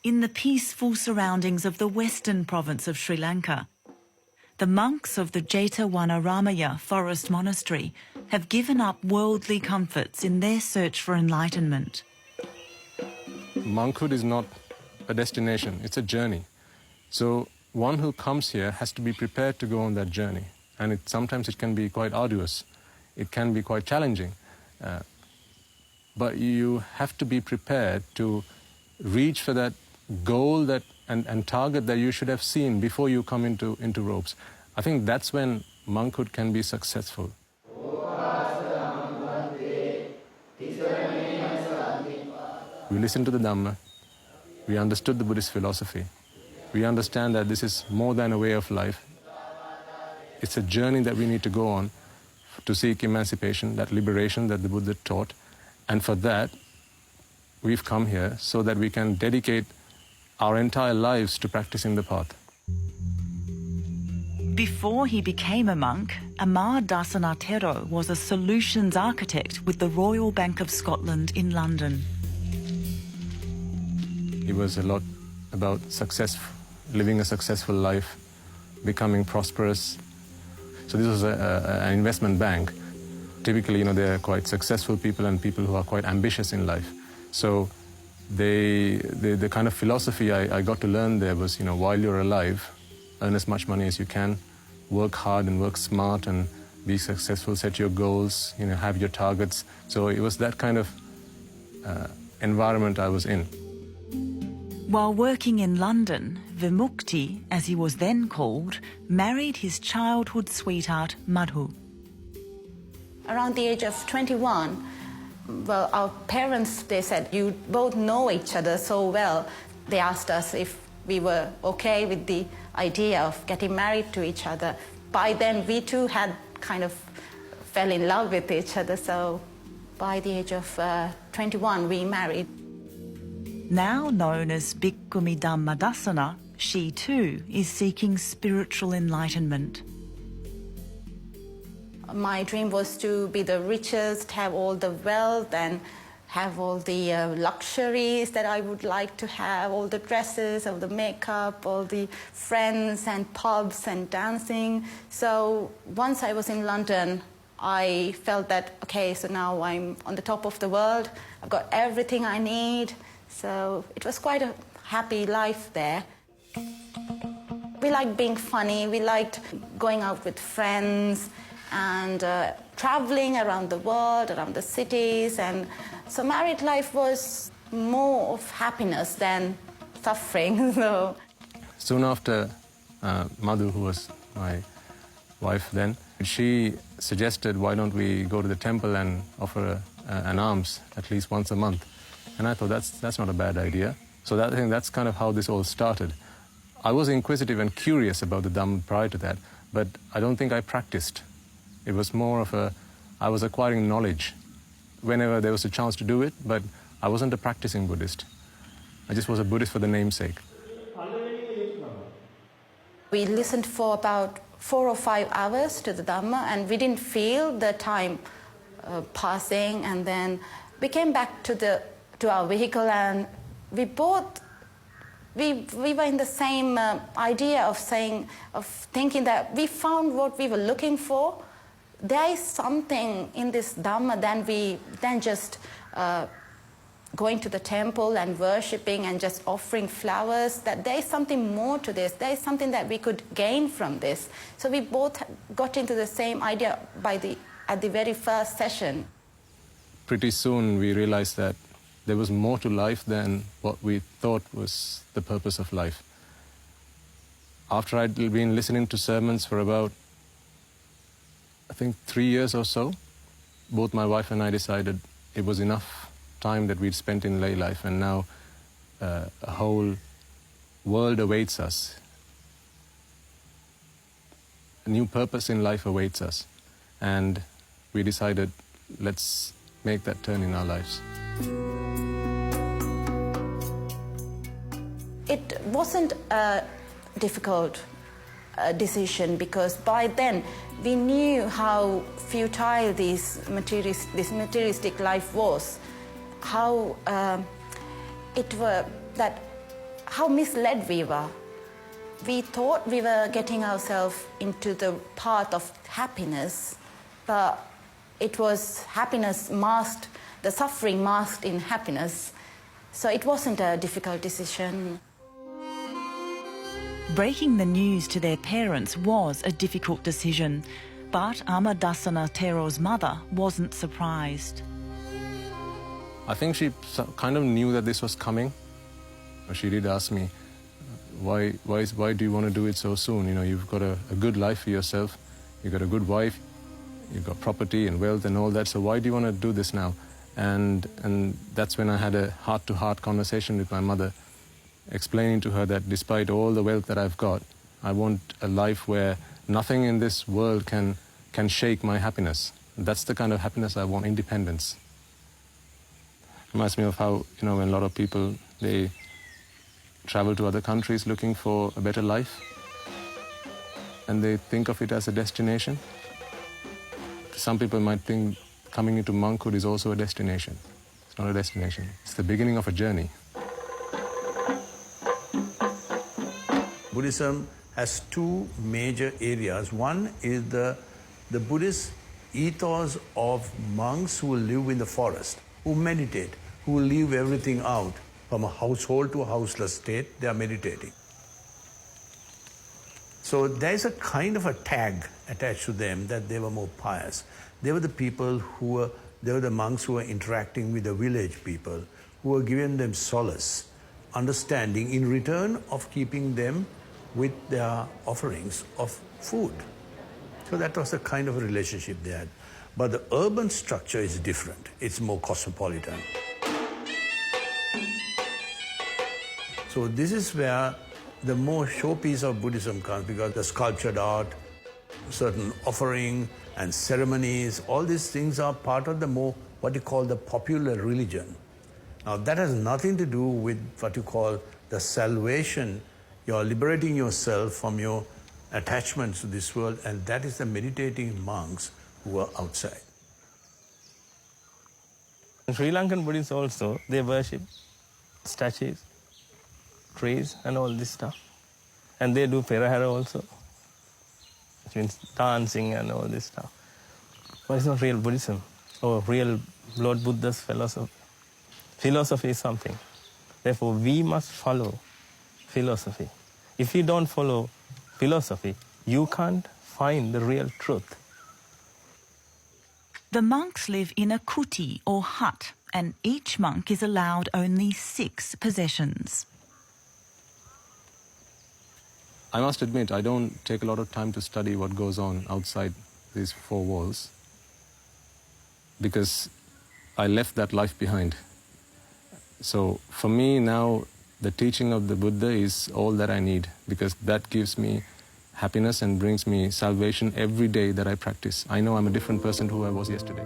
in the peaceful surroundings of the western province of Sri Lanka. The monks of the Jethawanaramaya forest monastery have given up worldly comforts in their search for enlightenment. Monkhood is not a destination, it's a journey. So one who comes here has to be prepared to go on that journey. And sometimes it can be quite arduous, it can be quite challenging. But you have to be prepared to reach for that goal and target that you should have seen before you come into robes. I think that's when monkhood can be successful. We listened to the Dhamma, we understood the Buddhist philosophy, we understand that this is more than a way of life. It's a journey that we need to go on to seek emancipation, that liberation that the Buddha taught. And for that, we've come here so that we can dedicate our entire lives to practicing the path. Before he became a monk, Amar Dasanatero was a solutions architect with the Royal Bank of Scotland in London. It was a lot about success, living a successful life, becoming prosperous. So this was an investment bank. Typically, they're quite successful people and people who are quite ambitious in life. So the kind of philosophy I got to learn there was, while you're alive, earn as much money as you can, work hard and work smart and be successful, set your goals, have your targets. So it was that kind of environment I was in. While working in London, Vimukti, as he was then called, married his childhood sweetheart, Madhu. Around the age of 21, well, our parents, they said, you both know each other so well. They asked us if we were okay with the idea of getting married to each other. By then, we too had kind of fell in love with each other. So by the age of 21, we married. Now known as Bhikkhuni Dhammadasana, she too is seeking spiritual enlightenment. My dream was to be the richest, have all the wealth and have all the luxuries that I would like to have, all the dresses, all the makeup, all the friends and pubs and dancing. So once I was in London, I felt that, okay, so now I'm on the top of the world. I've got everything I need. So it was quite a happy life there. We liked being funny, we liked going out with friends and traveling around the world, around the cities. And so married life was more of happiness than suffering. So soon after, Madhu, who was my wife then, she suggested, why don't we go to the temple and offer an alms at least once a month. And I thought, that's not a bad idea. So I think that's kind of how this all started. I was inquisitive and curious about the Dhamma prior to that, but I don't think I practiced. It was more of I was acquiring knowledge whenever there was a chance to do it, but I wasn't a practicing Buddhist. I just was a Buddhist for the namesake. We listened for about 4 or 5 hours to the Dhamma, and we didn't feel the time passing. And then we came back to our vehicle, and we were in the same idea of thinking that we found what we were looking for. There is something in this Dhamma than just going to the temple and worshipping and just offering flowers, that there is something more to this. There is something that we could gain from this. So we both got into the same idea at the very first session. Pretty soon we realized that there was more to life than what we thought was the purpose of life. After I'd been listening to sermons for about, I think, 3 years or so, both my wife and I decided it was enough time that we'd spent in lay life, and now a whole world awaits us. A new purpose in life awaits us. And we decided, let's make that turn in our lives. It wasn't a difficult decision, because by then we knew how futile this materialistic life was, how that how misled we were. We thought we were getting ourselves into the path of happiness, but it was happiness masked, the suffering masked in happiness. So it wasn't a difficult decision. Breaking the news to their parents was a difficult decision, but Amadasana Tero's mother wasn't surprised. I think she kind of knew that this was coming. She did ask me, why do you want to do it so soon? You know, you've got a good life for yourself, you've got a good wife, you've got property and wealth and all that, so why do you want to do this now? And that's when I had a heart-to-heart conversation with my mother, explaining to her that despite all the wealth that I've got, I want a life where nothing in this world can shake my happiness. That's the kind of happiness I want, independence. Reminds me of how, you know, when a lot of people, they travel to other countries looking for a better life, and they think of it as a destination. Some people might think coming into monkhood is also a destination. It's not a destination. It's the beginning of a journey. Buddhism has two major areas. One is the Buddhist ethos of monks who live in the forest, who meditate, who leave everything out. From a household to a houseless state, they are meditating. So there's a kind of a tag attached to them that they were more pious. They were the people they were the monks who were interacting with the village people, who were giving them solace, understanding in return of keeping them with their offerings of food. So that was the kind of a relationship they had. But the urban structure is different. It's more cosmopolitan. So this is where the more showpiece of Buddhism comes, because the sculptured art, certain offering and ceremonies, all these things are part of the more, what you call the popular religion. Now that has nothing to do with what you call the salvation. You're liberating yourself from your attachments to this world, and that is the meditating monks who are outside. In Sri Lankan Buddhists also, they worship statues, trees and all this stuff. And they do perahara also, which means dancing and all this stuff. But it's not real Buddhism or real Lord Buddha's philosophy. Philosophy is something. Therefore, we must follow philosophy. If you don't follow philosophy, you can't find the real truth. The monks live in a kuti or hut, and each monk is allowed only 6 possessions. I must admit, I don't take a lot of time to study what goes on outside these 4 walls, because I left that life behind. So for me now, the teaching of the Buddha is all that I need, because that gives me happiness and brings me salvation every day that I practice. I know I'm a different person to who I was yesterday.